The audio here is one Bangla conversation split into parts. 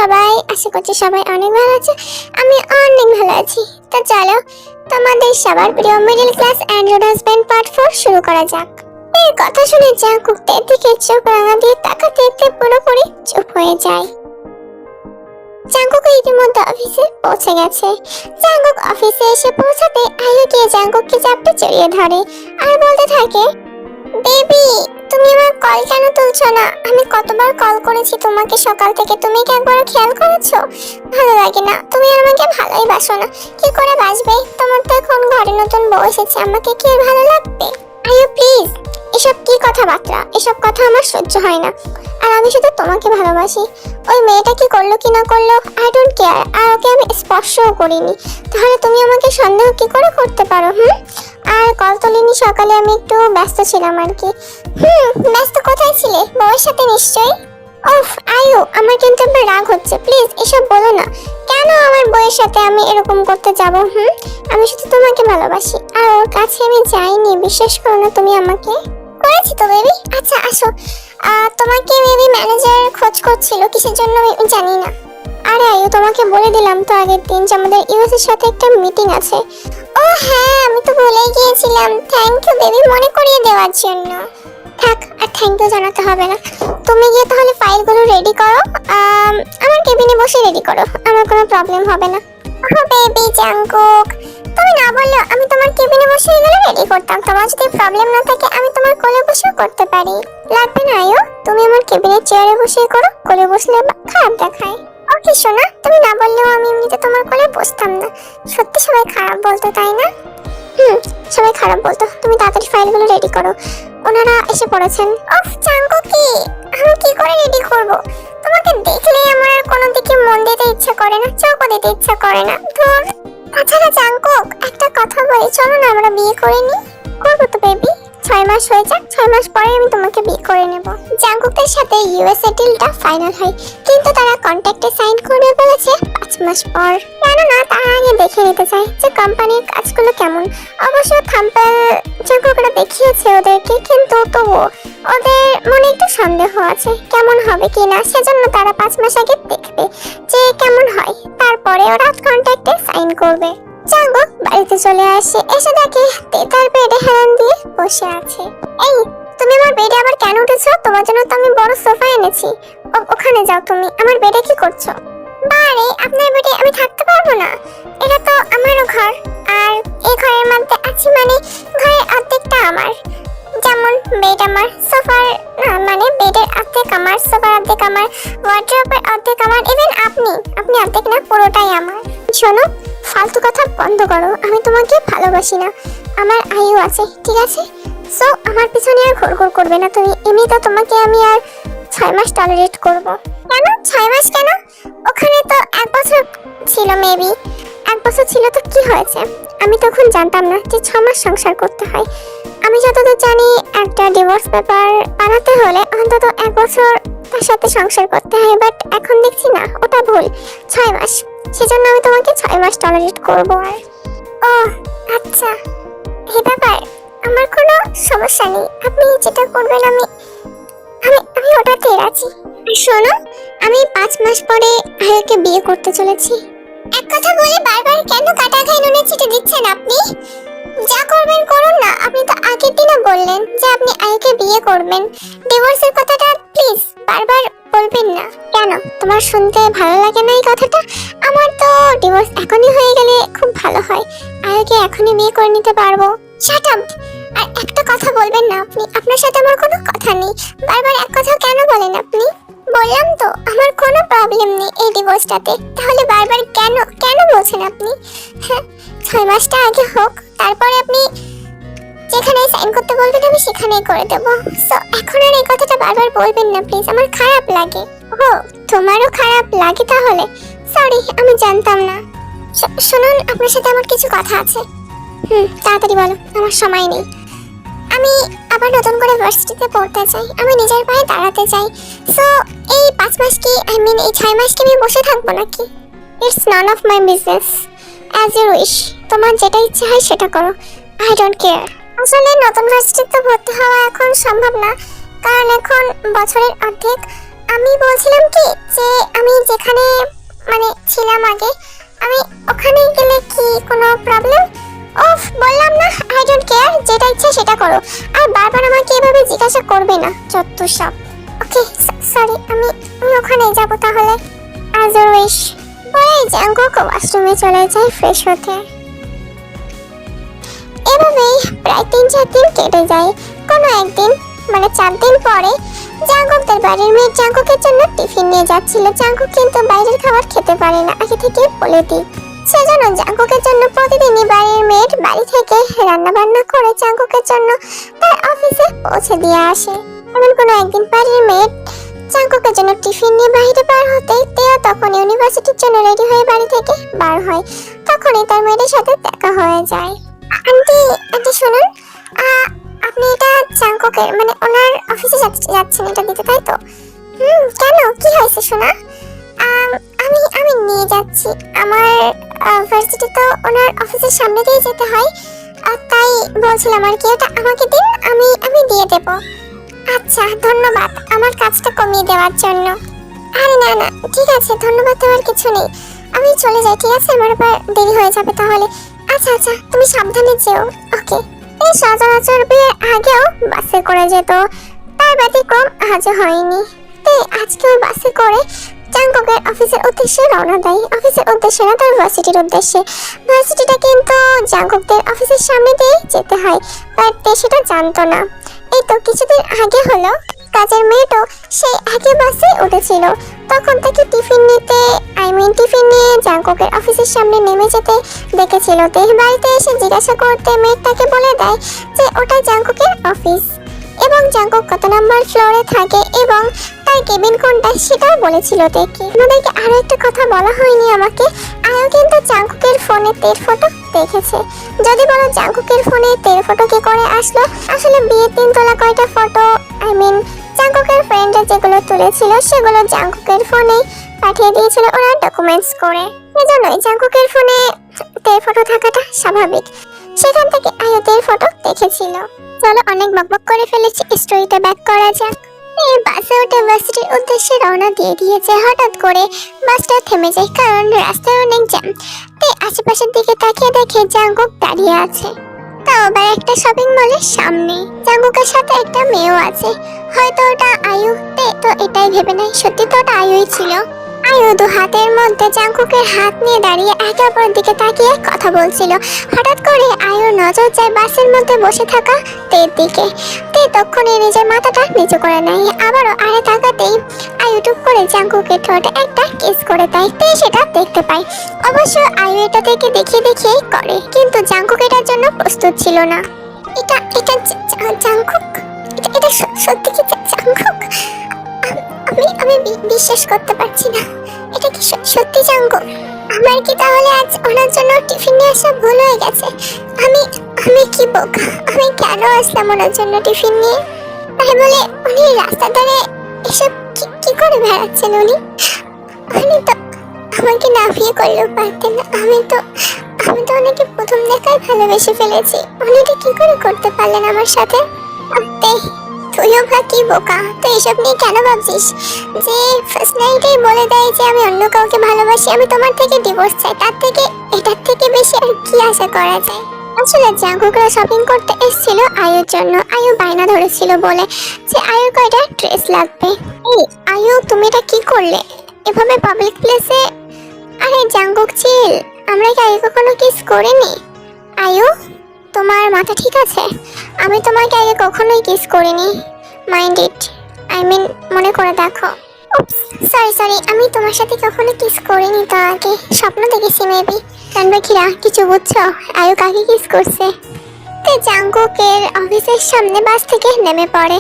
সবাই? আশা করছি সবাই অনেক ভালো আছে। আমি অনেক ভালো আছি। তো চলো তোমাদের সবার প্রিয় middle class Android husband part 4 শুরু করা যাক। এর কথা শুনে জাঙ্কুক তের দিকে চোখ রাঙা দিয়ে তাকাতে পুরোপুরি চুপ হয়ে যায়। জাঙ্কুক ইতিমধ্যে অফিসে পৌঁছে গেছে। জাঙ্কুক অফিসে এসে পৌঁছাতে আয়ু গিয়ে জাঙ্কুককে চাপটে জড়িয়ে ধরে আর বলতে থাকে, বেবি তুমি আমার কল কেন তুলছো না? আমি কতবার কল করেছি তোমাকে সকাল থেকে, তুমি কি একবার খেয়াল করেছো? ভালো লাগে না, তুমি আর আমাকে ভালোই বাসো না। কি করে বাসবে? তোমার তো এখন ঘরে নতুন বউ এসেছে, আমাকে কি আর ভালো লাগবে? আয়ু প্লিজ, এসব কি কথাবার্তা? এসব কথা আমার সহ্য হয় না। আর আমি শুধু তোমাকে ভালোবাসি। ওই মেয়েটা কি করলো কি না করলো আই ডোন্ট কেয়ার, আর ওকে আমি স্পর্শও করিনি। তাহলে তুমি আমাকে সন্দেহ কি করে করতে পারো? আর কল তোলেনি সকালে, আমি একটু ব্যস্ত ছিলাম আর কি। ব্যস্ত কোথায় ছিলে? বউয়ের সাথে নিশ্চয়ই। ওফ আয়ু, আমার কিন্তু এবার রাগ হচ্ছে, প্লিজ এসব বলো না। কেন আমার বউয়ের সাথে আমি এরকম করতে যাব? আমি শুধু তোমাকে ভালোবাসি, আর ওর কাছে আমি যাইনি, বিশ্বাস করো না তুমি আমাকে। করেছি তো বেবি। আচ্ছা আসো, তোমাকে বেবি ম্যানেজার খোঁজ করছিল, কিসের জন্য আমি জানি না। আরে আয়ু, তোমাকে বলে দিলাম তো আগের দিন যে আমাদের ইউএস এর সাথে একটা মিটিং আছে। ও হ্যাঁ, আমি তো ভুলেই গিয়েছিলাম। থ্যাংক ইউ বেবি মনে করিয়ে দেওয়ার জন্য। থাক, আর থ্যাংক ইউ জানাতে হবে না। তুমি গিয়ে তাহলে ফাইলগুলো রেডি করো, আমার কেবিনে বসে রেডি করো, আমার কোনো প্রবলেম হবে না। ও বেবি জাঙ্কুক, তুমি না বললেও আমি তোমার কেবিনে বসে এগুলো রেডি করতাম। তোমার যদি প্রবলেম না থাকে আমি তোমার কোলে বসেও করতে পারি। লাগবে না আয়ু, তুমি আমার কেবিনের চেয়ারে বসে করো, কোলে বসলে খারাপ দেখায়। ওকে সোনা, তুমি না বললেও আমি এমনিতে তোমার কোলে বসতাম না। সত্যি সবাই খারাপ বলতো, তাই না? সবাই খারাপ বলতো। তুমি তাড়াতাড়ি ফাইলগুলো রেডি করো, ওনারা এসে পড়েছেন। অফ জাঙ্কুক, কি আমি কি করে রেডি করব? তোমাকে দেখলেই আমার আর কোনো দিকে মন দিতে ইচ্ছা করে না, চোখও দিতে ইচ্ছা করে না। ধুর। তাছাড়া জাঙ্কুক, একটা কথা বলি, চলো না আমরা বিয়ে করে নিই। করবো তো বেবি, 6 মাস হয়ে যাক, 6 মাস পরে আমি তোমাকে বিয়ে করে নেব। জাঙ্কুকের সাথে ইউএসএ ডিলটা ফাইনাল হয়, কিন্তু তারা কন্ট্রাক্টে সাইন করবে বলেছে 5 মাস পর। কেননা তার আগে দেখে নিতে চায় যে কোম্পানির কাজগুলো কেমন। অবশ্য থাম্পেল জাঙ্কুকরা দেখিয়েছে ওদেরকে, কিন্তু তবুও ওদের মনে একটু সন্দেহ আছে কেমন হবে কিনা। সেজন্য তারা 5 মাস আগে দেখবে যে কেমন হয়, তারপরে ওরা কন্ট্রাক্টে সাইন করবে। জাঙ্কুক বাড়িতে চলে আসে, এসে দেখে তার বেডে হেলান দিয়ে বসে আছে। এই তুমি আমার বেডে আবার কেন উঠেছো? তোমার জন্য তো আমি বড় সোফা এনেছি, ওখানে যাও। তুমি আমার বেডে কি করছো? বারে, আপনার বেডে আমি থাকতে পারবো না, এটা তো আমারও ঘর। আর এই ঘরের মধ্যে আছি মানে ঘরের অর্ধেকটা আমার। যেমন বেড আমার, সোফার মানে বেডের অর্ধেক আমার, সোফার অর্ধেক আমার, ওয়ার্ড্রোবের অর্ধেক আমার, ইভেন আপনি অর্ধেক না, পুরোটাই আমার। শোনো, ফালতু কথা বন্ধ করো। আমি তোমাকে ভালোবাসি না, আমার আয়ু আছে, ঠিক আছে? সো আমার পিছনে আর ঘুরঘুর করবে না তুমি। এমনি তো তোমাকে আমি আর 6 মাস টলারেট করব। কেন 6 মাস কেন? ওখানে তো 1 বছর ছিল, মেবি 1 বছর ছিল তো কি হয়েছে? আমি তখন জানতাম না যে 6 মাস সংসার করতে হয়। আমি যতদূর জানি একটা ডিভোর্স পেপার বানাতে হলে অন্তত 1 বছর তার সাথে সংসার করতে হয়, বাট এখন দেখছি না ওটা ভুল, 6 মাস। সেজন্য আমি তোমাকে 6 মাস টলারেট করবো। আর ও আচ্ছা, এই ব্যাপার, আমার কোনো সমস্যা নেই। আপনি যেটা করবেন আমি আমি আমি ওটাতেই রাজি। শোনো, আমি 5 মাস পরে আয়ুকে বিয়ে করতে চলেছি। এক কথা বলে বারবার কেন কাটা খাই নুনে ছিটে দিচ্ছেন আপনি? যা করবেন করুন না। আপনি তো আগের দিনও বললেন যে আপনি আয়ুকে বিয়ে করবেন। ডিভোর্সের কথাটা প্লিজ বারবার বলবেন না। কেন, তোমার শুনতে ভালো লাগে না এই কথাটা? আমার তো ডিভোর্স এখনই হয়ে গেলে খুব ভালো হয়, আয়ুকে এখনই বিয়ে করে নিতে পারবো। Shut up. আর একটা কথা বলবেন না আপনি, আপনার সাথে আমার কোনো কথা নেই। বারবার এক কথা কেন বলেন আপনি? বললাম তো আমার কোনো প্রবলেম নেই এই ডিভোর্সটাতে, তাহলে বারবার কেন কেন বলছেন আপনি? হ্যাঁ, 6 মাসটা আগে হোক, তারপরে আপনি যেখানে সাইন করতে বলবেন আমি সেখানেই করে দেবো। সো এখন আর এই কথাটা বারবার বলবেন না প্লিজ, আমার খারাপ লাগে। ও, তোমারও খারাপ লাগে তাহলে? সরি, আমি জানতাম না। শুনুন, আপনার সাথে আমার কিছু কথা আছে। তাড়াতাড়ি বলো, আমার সময় নেই। আমি আবার নতুন করে ভার্সিটিতে পড়তে চাই, আমি নিজের পায়ে দাঁড়াতে চাই। সো এই 5 মাস কি, আই মিন এই 6 মাস কি আমি বসে থাকবো নাকি? It's none of my business, as you wish. তোমার যেটা ইচ্ছা হয় সেটা করো, আই ডোন্ট কেয়ার। আসলে নতুন ভার্সিটিতে ভর্তি হওয়া এখন সম্ভব না, কারণ এখন বছরের অর্ধেক আমি বলছিলাম কি যে আমি যেখানে মানে ছিলাম আগে, আমি ওখানে গেলে কি কোনো প্রবলেম? ওফ, বললাম না আই ডোন্ট কেয়ার, যেটা ইচ্ছা সেটা করো, আর বারবার আমাকে এভাবে জিজ্ঞাসা করবে না, যত সব। ওকে সরি, আমি ওখানে যাব তাহলে, অ্যাজ ইউ উইশ। পরে জাঙ্কুক ওয়াশরুমে চলে যায় ফ্রেশ হতে। এভাবেই প্রায় 3-4 দিন কেটে যায়। কোনো একদিন মানে 4 দিন পরে জাঙ্কুকদের বাড়ির মেয়ে জাঙ্কুকের জন্য টিফিন নিয়ে যাচ্ছিল। জাঙ্কুক কিন্তু বাইরের খাবার খেতে পারে না, আগে থেকে বলে দিই। সেজন্য জাঙ্কুকের জন্য প্রতিদিনই বাড়ির মেয়ের বাড়ি থেকে রান্না বান্না করে জাঙ্কুকের জন্য তার অফিসে পৌঁছে দিয়ে আসে। এমন কোনো একদিন বাড়ির মেয়ে জাঙ্কুকের জন্য টিফিন নিয়ে বাইরে বার হতেই তেও তখন ইউনিভার্সিটির জন্য রেডি হয়ে বাড়ি থেকে বার হয়। তখনই তার মেয়ের সাথে দেখা হয়ে যায়। আন্টি আন্টি শুনুন, আপনি এটা জাঙ্কুকের মানে ওনার অফিসে যাচ্ছেন এটা দিতে, তাই তো? কেন, কি হয়েছে সোনা? আমি নিয়ে যাচ্ছি, আমার ভার্সিটি তো ওনার অফিসের সামনে দিয়ে যেতে হয়, তাই বলছিলাম আর কি, এটা আমাকে দিন, আমি দিয়ে দেব। আচ্ছা ধন্যবাদ আমার কাজটা কমিয়ে দেওয়ার জন্য। আরে না না ঠিক আছে, ধন্যবাদ দেওয়ার কিছু নেই, আমি চলে যাই, ঠিক আছে? আমার আবার দেরি হয়ে যাবে তাহলে। আচ্ছা আচ্ছা, তুমি সাবধানে যেও। ওকে। এই সচরাচর বিয়ের আগেও বাসে করে যেত, তার ব্যতিক্রম আজও হয়নি। আজকেও বাসে করে জাঙ্কুকের অফিসের উদ্দেশ্যে রওনা দেয়। অফিসের উদ্দেশ্যে না, তার ভার্সিটির উদ্দেশ্যে। ভার্সিটিটা কিন্তু জাঙ্কুকদের অফিসের সামনে দিয়ে যেতে হয়, বাট সেটা জানতো না। এই তো কিছুদিন আগে হলো কাজের মেয়েটাও সেই একই বাসে উঠেছিল। তখন তাকে টিফিন নিয়ে জাঙ্কুকের অফিসের সামনে নেমে যেতে দেখেছিল। বাড়িতে এসে জিজ্ঞাসা করতে মেয়েটাকে বলে দেয় যে ওটা জাঙ্কুকের অফিস এবং জাঙ্কুক কত নাম্বার ফ্লোরে থাকে এবং তার কেবিন কোনটা সেটাও বলেছিল দেখে। আমাদেরকে আরো একটা কথা বলা হয়নি আমাকে, আয়ও কিন্তু জাঙ্কুকের ফোনে তের ফটো দেখেছে। যদি বলো জাঙ্কুকের ফোনে তের ফটো কি করে আসলো, আসলে বিয়ের দিন তোলা কয়টা ফটো জাঙ্কুকের ফ্রেন্ডরা যেগুলো তুলেছিল সেগুলো জাঙ্কুকের ফোনে পাঠিয়ে দিয়েছিল ওরা ডকুমেন্টস করে। সেজন্যই জাঙ্কুকের ফোনে তের ফটো থাকাটা স্বাভাবিক, সেখান থেকে আয়ও তের ফটো দেখেছিল। চলো অনেক বকবক করে ফেলেছি, স্টোরিতে ব্যাক করা যাক। এই বাসে উঠে ভার্সিটির উদ্দেশ্যে রওনা দিয়ে দিয়েছে। হঠাৎ করে বাসটা থেমে যায় কারণ রাস্তায় অনেক জ্যাম। আশেপাশের দিকে তাকিয়ে দেখে জাঙ্কুক দাঁড়িয়ে আছে, তাও আবার একটা শপিং মলের সামনে। জাঙ্কুকের সাথে একটা মেয়েও আছে, হয়তো ওটা আয়ু। তো এটাই ভেবে নেয় সত্যি তো ওটা আয়ুই ছিল। আয়ু দু হাতের মধ্যে জাঙ্কুকের হাত নিয়ে দাঁড়িয়ে একে অপরের দিকে তাকিয়ে কথা বলছিল। হঠাৎ করে আয়ুর নজর যায় বাসের মধ্যে বসে থাকা তের দিকে। তখনই নিজের মাথাটা নিচু করে নেয়। আবারও আরে তাকাতেই আয়ু টুক করে জাঙ্কুকের ঠোঁটে একটা কিস করে দেয়। সেটা দেখতে পায়। অবশ্য আয়ু এটা থেকে দেখিয়ে করে, কিন্তু জাঙ্কুক এটার জন্য প্রস্তুত ছিল না। এটা জাঙ্কুক, এটা সত্যি কি জাঙ্কুক? আমি বিশ্বাস করতে পারছি না, এটা কি সত্যি জাঙ্কুক? আমার কি তাহলে আজ ওনার জন্য টিফিন নিয়ে আসা ভুল হয়ে গেছে? আমি কি বোকা, আমি কেন আসলাম ওনার জন্য টিফিন নিয়ে? তাই বলে উনি রাস্তার ধারে এসব কি করে বেড়াচ্ছেন? উনি তো আমাকে না বিয়ে করলেও পারতেন। আমি তো ওনাকে প্রথম দেখায় ভালোবেসে ফেলেছি। উনি এটা কি করে করতে পারলেন আমার সাথে? তুইও ভা কি বোকা, তুই এসব নিয়ে কেন ভাবছিস? যে ফার্স্ট নাইটেই বলে দেয় যে আমি অন্য কাউকে ভালোবাসি, আমি তোমার থেকে ডিভোর্স চাই, তার থেকে এটার থেকে বেশি আর কি আশা করা যায়? আসলে জাঙ্কুকরা শপিং করতে এসেছিল আয়ুর জন্য। আয়ু বায়না ধরেছিল বলে যে আয়ুর কয়টা ড্রেস লাগবে। এই আয়ু, তুমি এটা কি করলে এভাবে পাবলিক প্লেসে? আরে জাঙ্কুক চিল, আমরা কি আগে কখনো কিস করিনি? আয়ু তোমার মাথা ঠিক আছে? আমি তোমাকে আগে কখনোই কিস করিনি, মাইন্ড ইট, মনে করে দেখো। সরি, আমি তোমার সাথে কখনো কিস করিনি, তো আগে স্বপ্ন দেখেছি মেবি। কানবাকিরা কিছু বুঝছো? আয়ু কাকে কিস করছে? জাঙ্কুকের অফিসের সামনে বাস থেকে নেমে পড়ে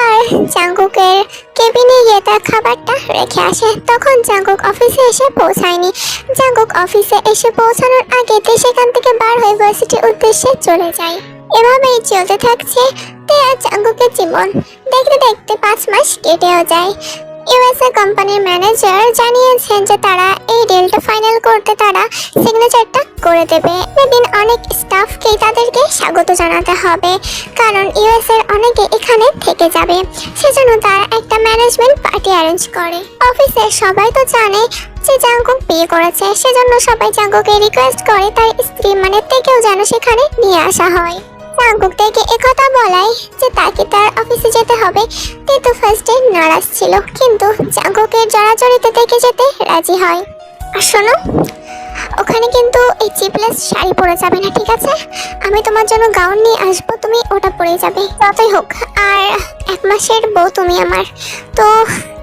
আর জাঙ্কুকের কেবিনে গিয়ে তার খাবারটা রেখে আসে। তখন জাঙ্কুক অফিসে এসে পৌঁছায়নি। জাঙ্কুক অফিসে এসে পৌঁছানোর আগে সেখান থেকে বার হয়ে ভার্সিটির উদ্দেশ্যে চলে যায়। এভাবেই চলতে থাকছে জাঙ্কুকের জীবন। দেখতে দেখতে 5 মাস কেটেও যায়। ইউএসএ কোম্পানির ম্যানেজার জানিয়েছেন যে তারা এই ডিলটা ফাইনাল করতে মধ্যে তারা সিগনেচারটা করে দেবে। এদিন অনেক স্টাফকে তাদেরকে স্বাগত জানাতে হবে, কারণ ইউএস এর অনেকে এখানে থেকে যাবে। সেজন্য তারা একটা ম্যানেজমেন্ট পার্টি অ্যারেঞ্জ করে। অফিসের সবাই তো জানে যে জাঙ্কুক বিয়ে করেছে, সেজন্য সবাই জাঙ্কুকে রিকোয়েস্ট করে তার স্ত্রী মানে তেকেও যেন সেখানে নিয়ে আসা হয়। জাঙ্কুক থেকে একথা বলায় যে তাকে তার অফিসে যেতে হবে, তে তো ফার্স্টে নারাজ ছিল, কিন্তু জাঙ্কুকের জড়াজড়িতে থেকে যেতে রাজি হয়। আর শোনো, ওখানে কিন্তু এই চিপলেস শাড়ি পরে যাবে না, ঠিক আছে? আমি তোমার জন্য গাউন নিয়ে আসবো, তুমি ওটা পরে যাবে যতই হোক। আর 1 মাসের বউ তুমি আমার, তো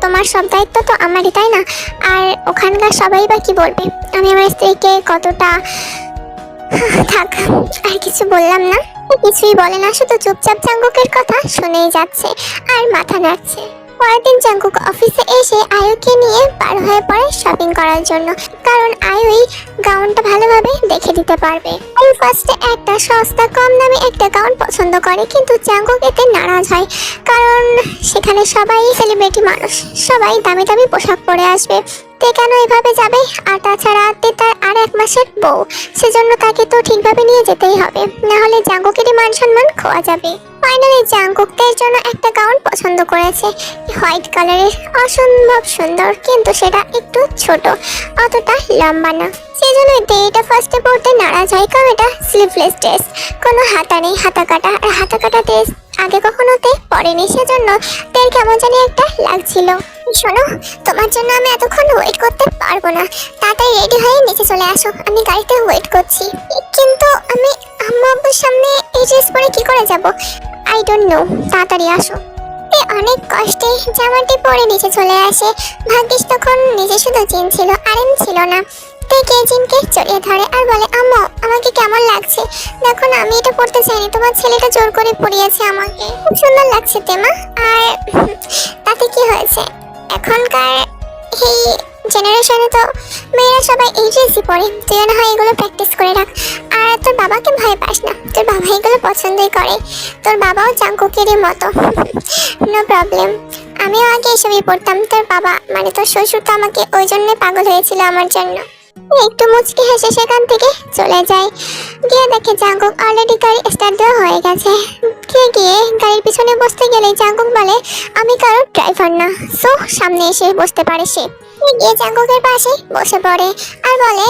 তোমার সব দায়িত্ব তো আমারই, তাই না? আর ওখানকার সবাই বা কি বলবে আমি আমার স্ত্রীকে কতটা। থাক, আর কিছু বললাম না। কিছুই বলে না, শুধু চুপচাপ জাঙ্কুকের কথা শুনেই যাচ্ছে আর মাথা নাড়ছে। পরের দিন জাঙ্কুক অফিসে এসে আয়ুকে নিয়ে বার হয়ে পড়ে শপিং করার জন্য, কারণ আয়ুই গাউনটা ভালোভাবে দেখে দিতে পারবে। আয়ু ফার্স্টে একটা সস্তা কম দামে একটা গাউন পছন্দ করে, কিন্তু জাঙ্কুক এতে নারাজ হয়, কারণ সেখানে সবাই সেলিব্রিটি মানুষ, সবাই দামি দামি পোশাক পরে আসবে। তে কেন এভাবে যাবে? আর তাছাড়া তে তার আর 1 মাসের বউ, সেজন্য তাকে তো ঠিকভাবে নিয়ে যেতেই হবে, না হলে জাঙ্কুকেরই মান সম্মান খোয়া যাবে। ফাইনালি জাঙ্কুক তের জন্য একটা গাউন পছন্দ করেছে, হোয়াইট কালারের, অসম্ভব সুন্দর, কিন্তু সেটা একটু ছোট, অতটা লম্বা না। সেজন্য তে এটা ফার্স্টে পড়তে নারাজ হয়, কারণ এটা স্লিভলেস ড্রেস, কোনো হাতা নেই, হাতা কাটা। আর হাতা কাটা ড্রেস আগে কখনো তে পরেনি, সেজন্য তের কেমন জানি একটা লাগছিল। শোনো, তোমার জন্য আমি এতক্ষণ ওয়েট করতে পারবো না, তাড়াতাড়ি রেডি হয়ে নিচে চলে আসো, আমি গাড়িতে ওয়েট করছি। কিন্তু আমি আম্মু আব্বুর সামনে এই ড্রেস পরে কি করে যাব? আই ডোন্ট নো, তাড়াতাড়ি আসো। অনেক কষ্টে জামাটি পরে নিচে চলে আসে। ভাগ্যিস তখন নিচে শুধু জিন ছিল, আরেন ছিল না। থেকে জিনকে জড়িয়ে ধরে আর বলে, আম্মু আমাকে কেমন লাগছে? দেখো না, আমি এটা পড়তে চাইনি, তোমার ছেলেটা জোর করে পরিয়েছে আমাকে, খুব সুন্দর লাগছে তেমা। আর তাতে কি হয়েছে, এখনকার এই জেনারেশনে তো মেয়েরা সবাই এই ড্রেসই পরে, তুই না হয় এগুলো প্র্যাকটিস করে রাখ। আর তোর বাবাকে ভয় পাস না, তোর বাবা এগুলো পছন্দই করে, তোর বাবাও জাঙ্কুকেরই মতো। নো প্রবলেম, আমিও আগে এসবই পড়তাম। তোর বাবা মানে তোর শ্বশুর তো আমাকে ওই জন্য পাগল হয়েছিল আমার জন্য। একটু মুচকি হেসে সেখান থেকে চলে যায়। গিয়ে দেখে জাঙ্কুক অলরেডি গাড়ি স্টার্ট দেওয়া হয়ে গেছে। গিয়ে গাড়ির পিছনে বসতে গেলে জাঙ্কুক বলে, আমি কারোর ড্রাইভার না, সো সামনে এসে বসতে পারে সে। গিয়ে জাঙ্কুকের পাশে বসে পড়ে আর বলে,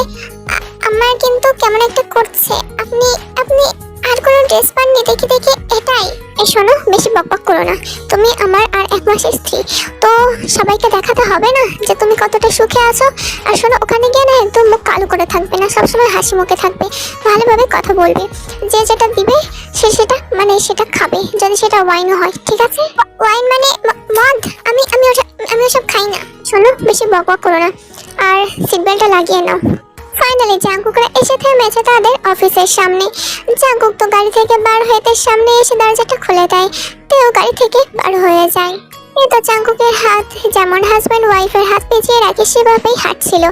আমার কিন্তু কেমন একটা করছে, আপনি আপনি আর কোনো ড্রেস পাননি দেখি দেখি এটাই। এই শোনো, বেশি বকবক করো না, তুমি আমার আর 1 মাসের স্ত্রী, তো সবাইকে দেখাতে হবে না যে তুমি কতটা সুখে আছো। আর শোনো, ওখানে গিয়ে না একদম মুখ কালো করে থাকবে না, সবসময় হাসি মুখে থাকবে, ভালোভাবে কথা বলবে। যে যেটা দিবে সে সেটা মানে সেটা খাবে, যদি সেটা ওয়াইনও হয়, ঠিক আছে? ওয়াইন মানে মদ, আমি আমি ওসব খাই না। শোনো, বেশি বকবক করো না, আর সিট বেল্টটা লাগিয়ে নাও। ফাইনালি জাঙ্কুকরা এসে থেমেছে তাদের অফিসের সামনে। জাঙ্কুক তো গাড়ি থেকে বার হয়ে তার সামনে এসে দরজাটা খুলে দেয়, তেও গাড়ি থেকে বার হয়ে যায়। তো জাঙ্কুকের হাত যেমন হাজব্যান্ড ওয়াইফের হাত পেঁচিয়ে রাখে সেভাবেই হাঁটছিল।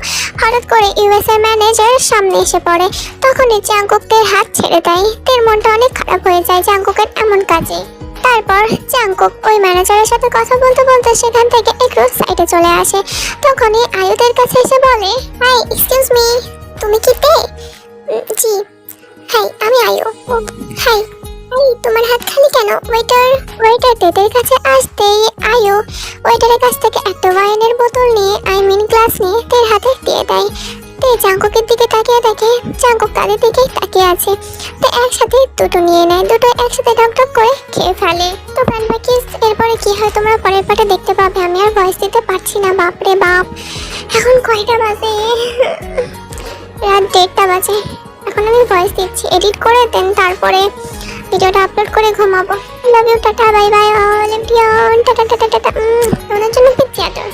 হঠাৎ করে ইউএস এর ম্যানেজার সামনে এসে পড়ে, তখনই জাঙ্কুক তের হাত ছেড়ে দেয়। তের মনটা অনেক খারাপ হয়ে যায় জাঙ্কুকের এমন কাজে। তারপর জাঙ্কুক ওই ম্যানেজারের সাথে কথা বলতে বলতে সেখান থেকে একটু সাইডে চলে আসে। তখনই আয়ুদের কাছে এসে বলে, হাই এক্সকিউজ মি, তুমি কি তে? জি, হাই আমি আয়ু। হাই, তোমার হাত খালি কেন? ওয়েটার তেদের কাছে আসতেই আয়ু ওয়েটারের কাছ থেকে একটা ওয়াইনের বোতল নিয়ে গ্লাস নিয়ে তের হাতে দিয়ে দেয়। তে জাঙ্কুকের দিকে তাকিয়ে দেখে জাঙ্কুক তাদের দিকে তাকিয়ে আছে। তো একসাথে দুটো নিয়ে নেয়, দুটো একসাথে ঢকঢক করে খেয়ে ফেলে। তো বাকি এরপরে কি হয় তোমরা পরের পার্টে দেখতে পাবে। আমি আর ভয়েস দিতে পারছি না, বাপরে বাপ। এখন কয়টা বাজে? রাত 1:30 বাজে। এখন আমি ভয়েস দিচ্ছি, এডিট করে দেন, তারপরে ভিডিওটা আপলোড করে ঘুমাবো। Love you, tata, bye bye all everyone, tata tata tata. তোমাদের জন্য পিচ্ছি আদর।